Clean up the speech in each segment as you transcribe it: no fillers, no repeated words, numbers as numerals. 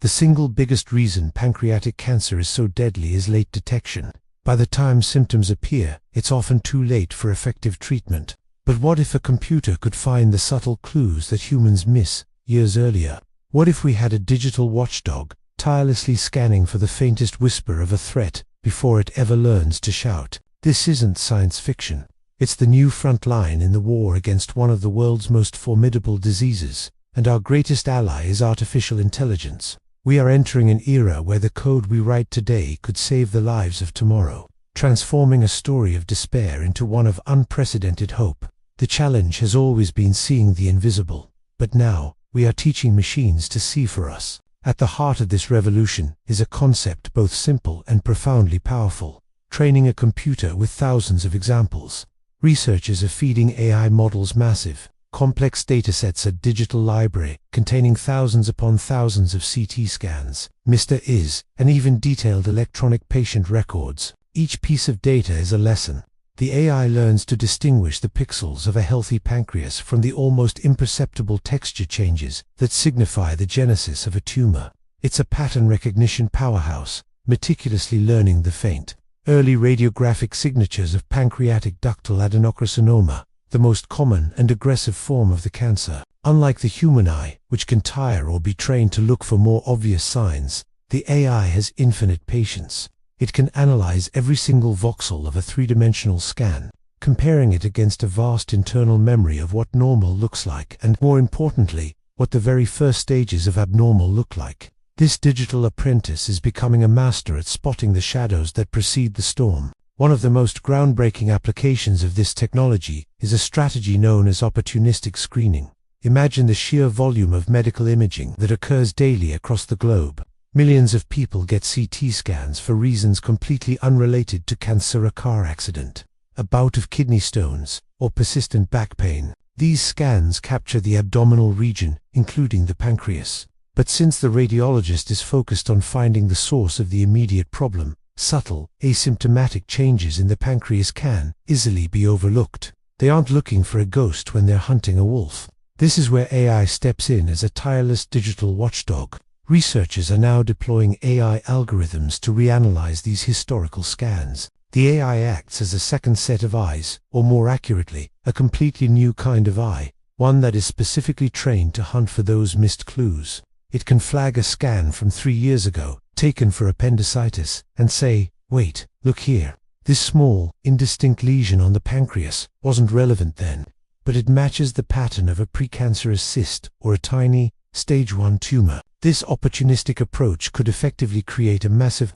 The single biggest reason pancreatic cancer is so deadly is late detection. By the time symptoms appear, it's often too late for effective treatment. But what if a computer could find the subtle clues that humans miss years earlier? What if we had a digital watchdog, tirelessly scanning for the faintest whisper of a threat before it ever learns to shout? This isn't science fiction. It's the new front line in the war against one of the world's most formidable diseases, and our greatest ally is artificial intelligence. We are entering an era where the code we write today could save the lives of tomorrow, transforming a story of despair into one of unprecedented hope. The challenge has always been seeing the invisible, but now we are teaching machines to see for us. At the heart of this revolution is a concept both simple and profoundly powerful: training a computer with thousands of examples. Researchers are feeding AI models massive, complex datasets, a digital library containing thousands upon thousands of CT scans, Mr. Is, and even detailed electronic patient records. Each piece of data is a lesson. The AI learns to distinguish the pixels of a healthy pancreas from the almost imperceptible texture changes that signify the genesis of a tumor. It's a pattern recognition powerhouse, meticulously learning the faint, early radiographic signatures of pancreatic ductal adenocarcinoma, the most common and aggressive form of the cancer. Unlike the human eye, which can tire or be trained to look for more obvious signs, the AI has infinite patience. It can analyze every single voxel of a three-dimensional scan, comparing it against a vast internal memory of what normal looks like and, more importantly, what the very first stages of abnormal look like. This digital apprentice is becoming a master at spotting the shadows that precede the storm. One of the most groundbreaking applications of this technology is a strategy known as opportunistic screening. Imagine the sheer volume of medical imaging that occurs daily across the globe. Millions of people get CT scans for reasons completely unrelated to cancer, a car accident, a bout of kidney stones, or persistent back pain. These scans capture the abdominal region, including the pancreas. But since the radiologist is focused on finding the source of the immediate problem, subtle, asymptomatic changes in the pancreas can easily be overlooked. They aren't looking for a ghost when they're hunting a wolf. This is where AI steps in as a tireless digital watchdog. Researchers are now deploying AI algorithms to reanalyze these historical scans. The AI acts as a second set of eyes, or more accurately, a completely new kind of eye, one that is specifically trained to hunt for those missed clues. It can flag a scan from 3 years ago, taken for appendicitis, and say, "Wait, look here. This small, indistinct lesion on the pancreas wasn't relevant then, but it matches the pattern of a precancerous cyst or a tiny, stage 1 tumor." This opportunistic approach could effectively create a massive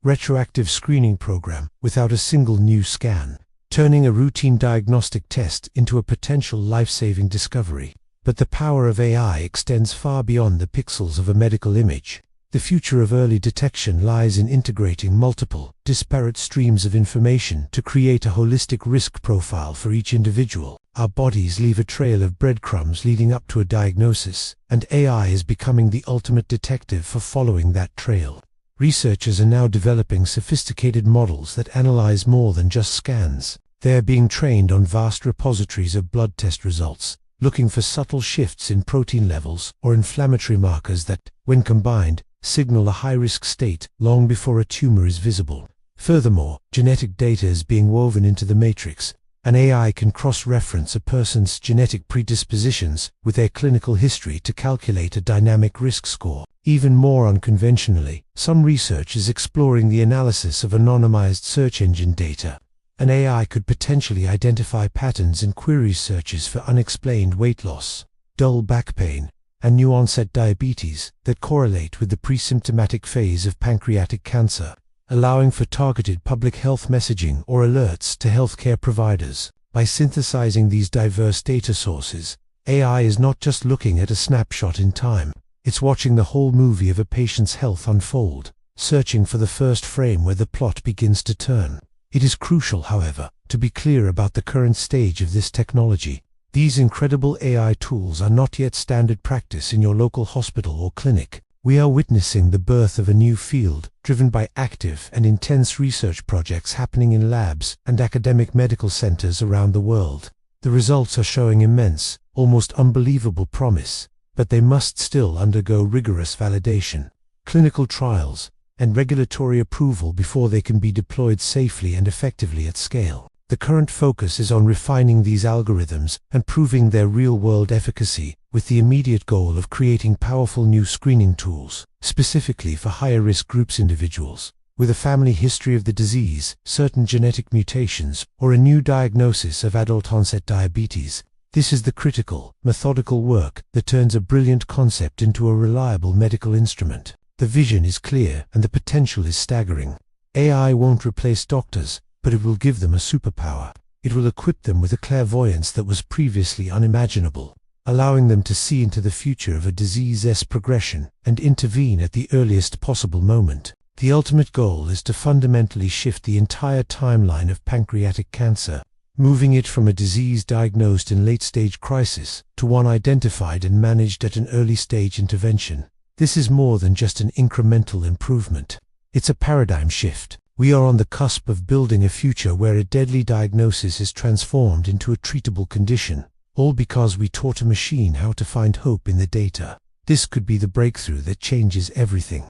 retroactive screening program without a single new scan, turning a routine diagnostic test into a potential life-saving discovery. But the power of AI extends far beyond the pixels of a medical image. The future of early detection lies in integrating multiple, disparate streams of information to create a holistic risk profile for each individual. Our bodies leave a trail of breadcrumbs leading up to a diagnosis, and AI is becoming the ultimate detective for following that trail. Researchers are now developing sophisticated models that analyze more than just scans. They are being trained on vast repositories of blood test results, looking for subtle shifts in protein levels or inflammatory markers that, when combined, signal a high-risk state long before a tumor is visible. Furthermore, genetic data is being woven into the matrix. An AI can cross-reference a person's genetic predispositions with their clinical history to calculate a dynamic risk score. Even more unconventionally, some research is exploring the analysis of anonymized search engine data. An AI could potentially identify patterns in query searches for unexplained weight loss, dull back pain, and new-onset diabetes that correlate with the pre-symptomatic phase of pancreatic cancer, allowing for targeted public health messaging or alerts to healthcare providers. By synthesizing these diverse data sources, AI is not just looking at a snapshot in time, it's watching the whole movie of a patient's health unfold, searching for the first frame where the plot begins to turn. It is crucial, however, to be clear about the current stage of this technology. These incredible AI tools are not yet standard practice in your local hospital or clinic. We are witnessing the birth of a new field, driven by active and intense research projects happening in labs and academic medical centers around the world. The results are showing immense, almost unbelievable promise, but they must still undergo rigorous validation. clinical trials, and regulatory approval before they can be deployed safely and effectively at scale. The current focus is on refining these algorithms and proving their real-world efficacy, with the immediate goal of creating powerful new screening tools, specifically for higher-risk groups individuals with a family history of the disease, certain genetic mutations, or a new diagnosis of adult-onset diabetes. This is the critical, methodical work that turns a brilliant concept into a reliable medical instrument. The vision is clear and the potential is staggering. AI won't replace doctors, but it will give them a superpower. It will equip them with a clairvoyance that was previously unimaginable, allowing them to see into the future of a disease's progression and intervene at the earliest possible moment. The ultimate goal is to fundamentally shift the entire timeline of pancreatic cancer, moving it from a disease diagnosed in late-stage crisis to one identified and managed at an early-stage intervention. This is more than just an incremental improvement. It's a paradigm shift. We are on the cusp of building a future where a deadly diagnosis is transformed into a treatable condition, all because we taught a machine how to find hope in the data. This could be the breakthrough that changes everything.